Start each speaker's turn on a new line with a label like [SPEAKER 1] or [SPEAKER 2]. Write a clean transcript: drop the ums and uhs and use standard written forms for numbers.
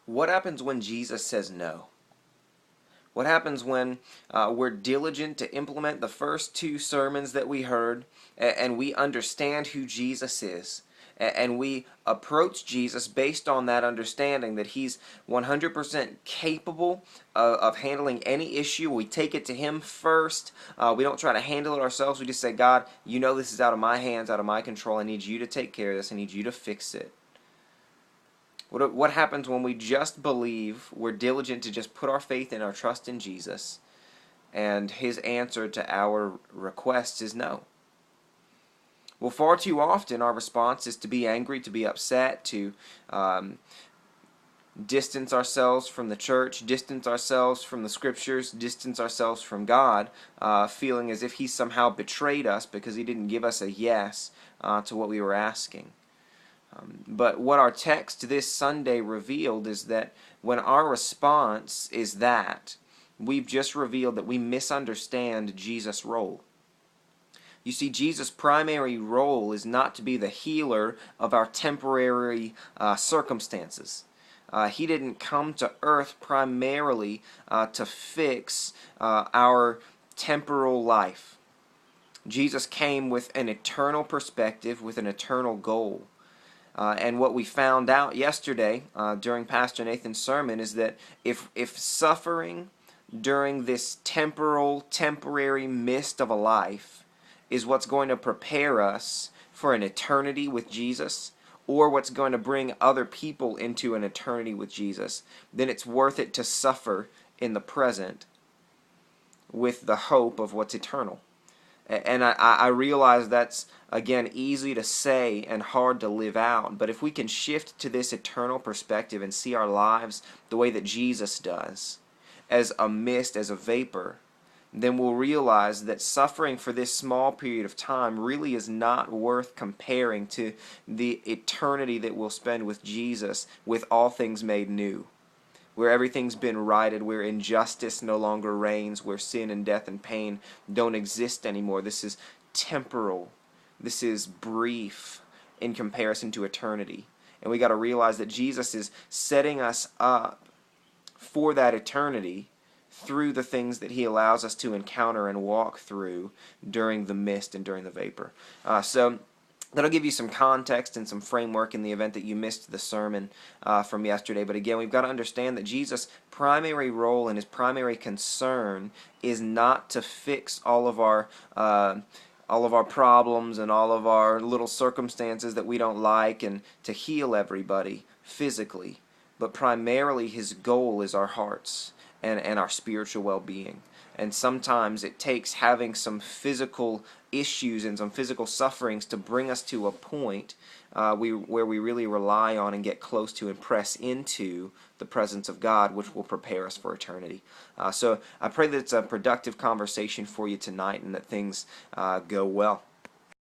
[SPEAKER 1] What happens when Jesus says no? What happens when we're diligent to implement the first two sermons that we heard, and we understand who Jesus is, and we approach Jesus based on that understanding that He's 100% capable of handling any issue? We take it to Him first. We don't try to handle it ourselves. We just say, God, you know this is out of my hands, out of my control. I need you to take care of this. I need you to fix it. What happens when we just believe, we're diligent to just put our faith and our trust in Jesus, and His answer to our requests is no? Well, far too often our response is to be angry, to be upset, to distance ourselves from the church, distance ourselves from the scriptures, distance ourselves from God, feeling as if He somehow betrayed us because He didn't give us a yes to what we were asking. But what our text this Sunday revealed is that when our response is that, we've just revealed that we misunderstand Jesus' role. You see, Jesus' primary role is not to be the healer of our temporary circumstances. He didn't come to earth primarily to fix our temporal life. Jesus came with an eternal perspective, with an eternal goal. And what we found out yesterday during Pastor Nathan's sermon is that if suffering during this temporary mist of a life is what's going to prepare us for an eternity with Jesus, or what's going to bring other people into an eternity with Jesus, then it's worth it to suffer in the present with the hope of what's eternal. And I realize that's, again, easy to say and hard to live out. But if we can shift to this eternal perspective and see our lives the way that Jesus does, as a mist, as a vapor, then we'll realize that suffering for this small period of time really is not worth comparing to the eternity that we'll spend with Jesus, with all things made new, where everything's been righted, where injustice no longer reigns, where sin and death and pain don't exist anymore. This is temporal. This is brief in comparison to eternity. And we got to realize that Jesus is setting us up for that eternity through the things that He allows us to encounter and walk through during the mist and during the vapor. So that'll give you some context and some framework in the event that you missed the sermon from yesterday. But again, we've got to understand that Jesus' primary role and His primary concern is not to fix all of our problems and all of our little circumstances that we don't like, and to heal everybody physically. But primarily His goal is our hearts and our spiritual well-being. And sometimes it takes having some physical issues and some physical sufferings to bring us to a point where we really rely on and get close to and press into the presence of God, which will prepare us for eternity. So I pray that it's a productive conversation for you tonight and that things go well.